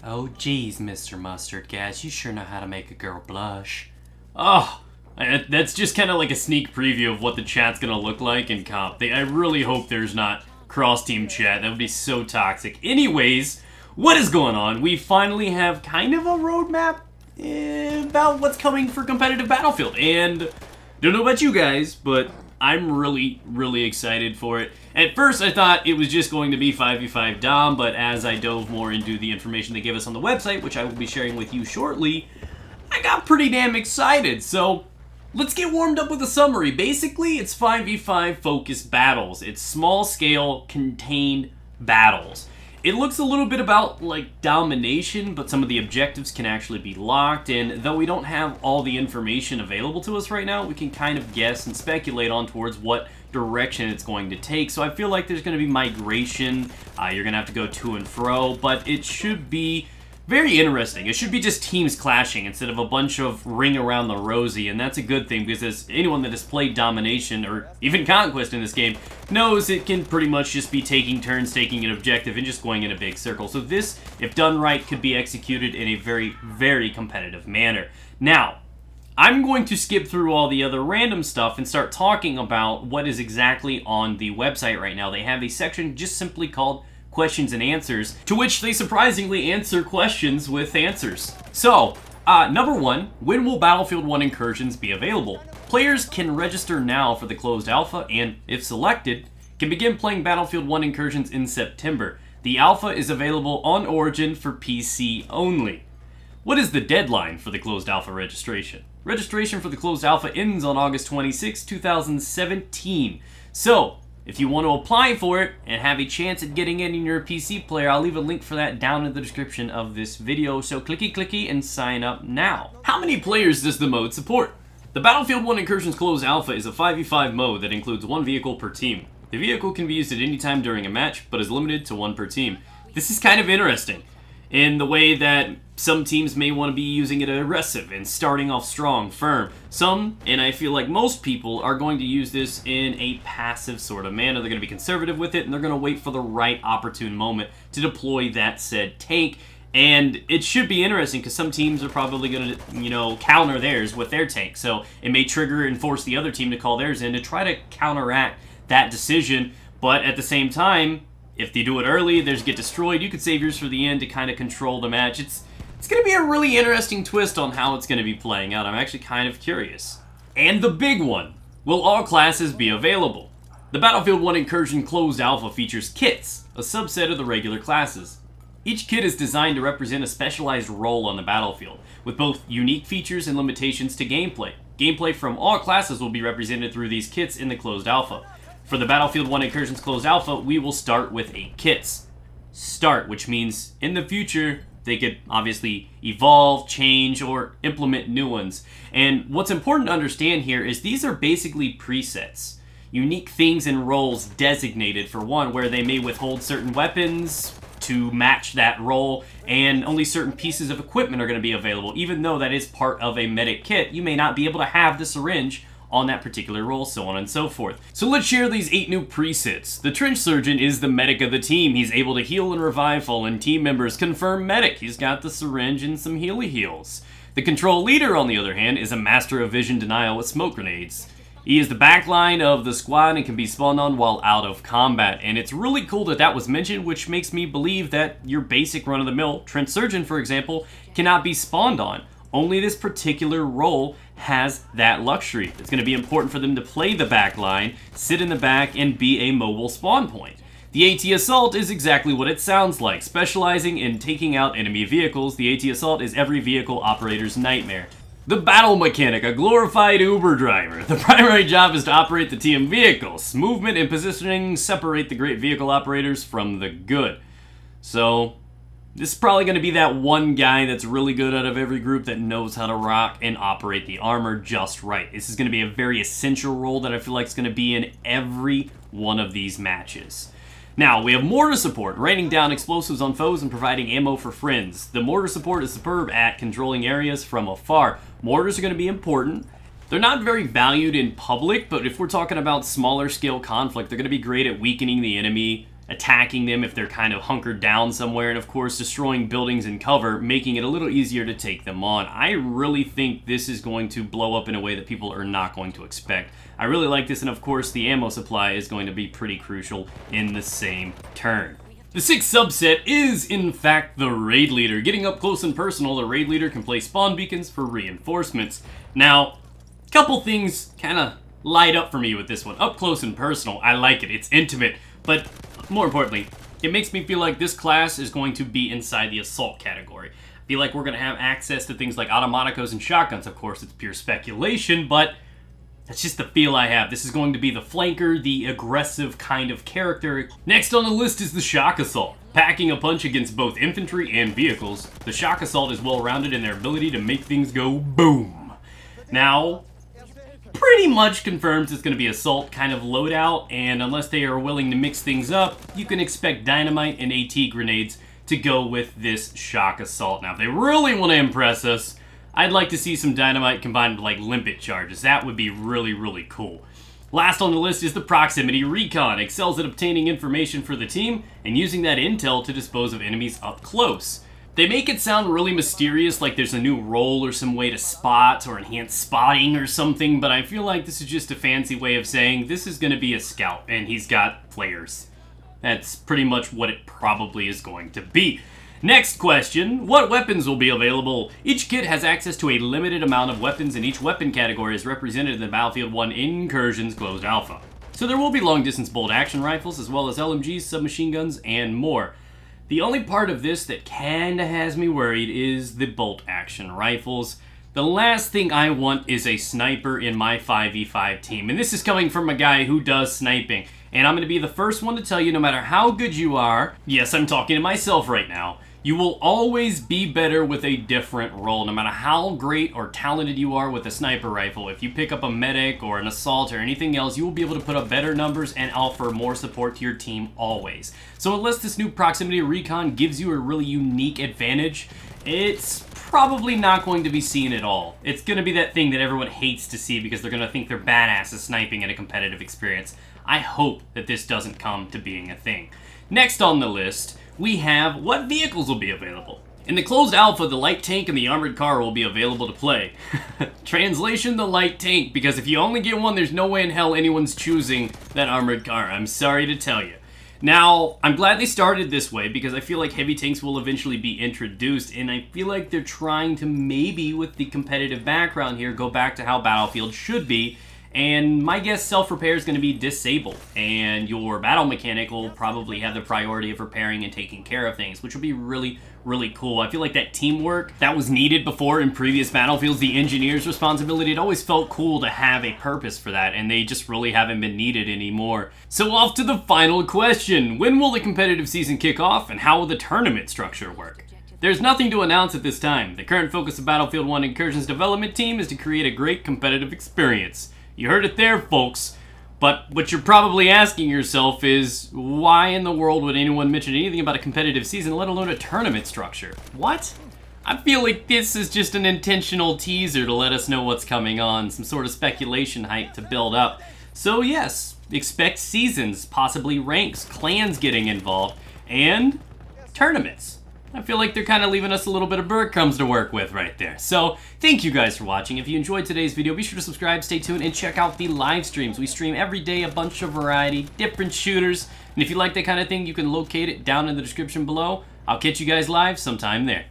Oh geez, Mr. Monstercat, you sure know how to make a girl blush. Oh, that's just kind of like a sneak preview of what the chat's gonna look like in comp. I really hope there's not cross-team chat. That would be so toxic. Anyways, what is going on? We finally have kind of a roadmap about what's coming for competitive Battlefield. And don't know about you guys, but I'm really excited for it. At first, I thought it was just going to be 5v5 Dom, but as I dove more into the information they gave us on the website, which I will be sharing with you shortly, I got pretty damn excited. So let's get warmed up with a summary. Basically, it's 5v5 focused battles. It's small-scale, contained battles. It looks a little bit about, like, domination, but some of the objectives can actually be locked, and though we don't have all the information available to us right now, we can kind of guess and speculate on towards what direction it's going to take. So I feel like there's going to be migration, you're going to have to go to and fro, but it should be very interesting. It should be just teams clashing instead of a bunch of ring around the rosy, and that's a good thing because as anyone that has played Domination or even Conquest in this game knows, it can pretty much just be taking turns, taking an objective, and just going in a big circle. So this, if done right, could be executed in a very competitive manner. Now, I'm going to skip through all the other random stuff and start talking about what is exactly on the website right now. They have a section just simply called questions and answers, to which they surprisingly answer questions with answers. So, number one, when will Battlefield 1 Incursions be available? Players can register now for the closed alpha and, if selected, can begin playing Battlefield 1 Incursions in September. The alpha is available on Origin for PC only. What is the deadline for the closed alpha registration? Registration for the closed alpha ends on August 26, 2017. So, if you want to apply for it and have a chance at getting in and you're a PC player, I'll leave a link for that down in the description of this video, so clicky and sign up now. How many players does the mode support? The Battlefield 1 Incursions Closed Alpha is a 5v5 mode that includes one vehicle per team. The vehicle can be used at any time during a match, but is limited to one per team. This is kind of interesting in the way that some teams may want to be using it aggressive and starting off strong, firm. Some, and I feel like most people, are going to use this in a passive sort of manner. They're going to be conservative with it, and they're going to wait for the right opportune moment to deploy that said tank. And it should be interesting because some teams are probably going to, you know, counter theirs with their tank. So it may trigger and force the other team to call theirs in to try to counteract that decision. But at the same time, if they do it early, theirs get destroyed. You could save yours for the end to kind of control the match. It's going to be a really interesting twist on how it's going to be playing out. I'm actually kind of curious. And the big one, will all classes be available? The Battlefield 1 Incursion Closed Alpha features kits, a subset of the regular classes. Each kit is designed to represent a specialized role on the battlefield, with both unique features and limitations to gameplay. Gameplay from all classes will be represented through these kits in the Closed Alpha. For the Battlefield 1 Incursions Closed Alpha, we will start with 8 kits. Start, which means in the future, they could obviously evolve, change, or implement new ones. And what's important to understand here is these are basically presets. Unique things and roles designated for one, where they may withhold certain weapons to match that role, and only certain pieces of equipment are going to be available. Even though that is part of a medic kit, you may not be able to have the syringe on that particular role, so on and so forth. So let's share these 8 new presets. The Trench Surgeon is the medic of the team. He's able to heal and revive fallen team members. Confirmed medic. He's got the syringe and some healy heals. The Control Leader, on the other hand, is a master of vision denial with smoke grenades. He is the backline of the squad and can be spawned on while out of combat. And it's really cool that that was mentioned, which makes me believe that your basic run-of-the-mill Trench Surgeon, for example, cannot be spawned on. Only this particular role has that luxury. It's going to be important for them to play the back line, sit in the back, and be a mobile spawn point. The AT Assault is exactly what it sounds like. Specializing in taking out enemy vehicles, the AT Assault is every vehicle operator's nightmare. The Battle Mechanic, a glorified Uber driver. The primary job is to operate the TM vehicles. Movement and positioning separate the great vehicle operators from the good. So this is probably going to be that one guy that's really good out of every group that knows how to rock and operate the armor just right. This is going to be a very essential role that I feel like is going to be in every one of these matches. Now, we have mortar support, raining down explosives on foes and providing ammo for friends. The mortar support is superb at controlling areas from afar. Mortars are going to be important. They're not very valued in public, but if we're talking about smaller scale conflict, they're going to be great at weakening the enemy attacking them if they're kind of hunkered down somewhere, and of course destroying buildings and cover, making it a little easier to take them on. I really think this is going to blow up in a way that people are not going to expect. I really like this, and of course the ammo supply is going to be pretty crucial in the same turn. The sixth subset is, in fact, the Raid Leader. Getting up close and personal, the Raid Leader can place spawn beacons for reinforcements. Now, a couple things kind of light up for me with this one. Up close and personal, I like it. It's intimate, but more importantly, it makes me feel like this class is going to be inside the assault category. I feel like we're going to have access to things like automaticos and shotguns. Of course, it's pure speculation, but that's just the feel I have. This is going to be the flanker, the aggressive kind of character. Next on the list is the Shock Assault. Packing a punch against both infantry and vehicles, the Shock Assault is well-rounded in their ability to make things go boom. Now, pretty much confirms it's going to be assault kind of loadout, and unless they are willing to mix things up, you can expect dynamite and AT grenades to go with this Shock Assault. Now, if they really want to impress us, I'd like to see some dynamite combined with like limpet charges. That would be really, really cool. Last on the list is the Proximity Recon. Excels at obtaining information for the team and using that intel to dispose of enemies up close. They make it sound really mysterious, like there's a new role or some way to spot or enhance spotting or something, but I feel like this is just a fancy way of saying this is going to be a scout and he's got flares. That's pretty much what it probably is going to be. Next question, what weapons will be available? Each kit has access to a limited amount of weapons, and each weapon category is represented in the Battlefield 1 Incursions closed alpha. So there will be long-distance bolt-action rifles, as well as LMGs, submachine guns, and more. The only part of this that kinda has me worried is the bolt-action rifles. The last thing I want is a sniper in my 5v5 team, and this is coming from a guy who does sniping. And I'm going to be the first one to tell you, no matter how good you are, yes, I'm talking to myself right now, you will always be better with a different role. No matter how great or talented you are with a sniper rifle, if you pick up a medic or an assault or anything else, you will be able to put up better numbers and offer more support to your team always. So unless this new Proximity Recon gives you a really unique advantage, it's probably not going to be seen at all. It's going to be that thing that everyone hates to see because they're going to think they're badasses sniping in a competitive experience. I hope that this doesn't come to being a thing. Next on the list, we have what vehicles will be available. In the closed alpha, the light tank and the armored car will be available to play. Translation, the light tank, because if you only get one, there's no way in hell anyone's choosing that armored car. I'm sorry to tell you. Now, I'm glad they started this way because I feel like heavy tanks will eventually be introduced, and I feel like they're trying to maybe, with the competitive background here, go back to how Battlefield should be. And my guess, self-repair is going to be disabled, and your battle mechanic will probably have the priority of repairing and taking care of things, which will be really, really cool. I feel like that teamwork that was needed before in previous Battlefields, the engineer's responsibility, it always felt cool to have a purpose for that, and they just really haven't been needed anymore. So off to the final question. When will the competitive season kick off, and how will the tournament structure work? There's nothing to announce at this time. The current focus of Battlefield 1 Incursions development team is to create a great competitive experience. You heard it there, folks. But what you're probably asking yourself is, why in the world would anyone mention anything about a competitive season, let alone a tournament structure? What? I feel like this is just an intentional teaser to let us know what's coming on, some sort of speculation hype to build up. So yes, expect seasons, possibly ranks, clans getting involved, and tournaments. I feel like they're kind of leaving us a little bit of breadcrumbs to work with right there. So, thank you guys for watching. If you enjoyed today's video, be sure to subscribe, stay tuned, and check out the live streams. We stream every day, a bunch of variety, different shooters. And if you like that kind of thing, you can locate it down in the description below. I'll catch you guys live sometime there.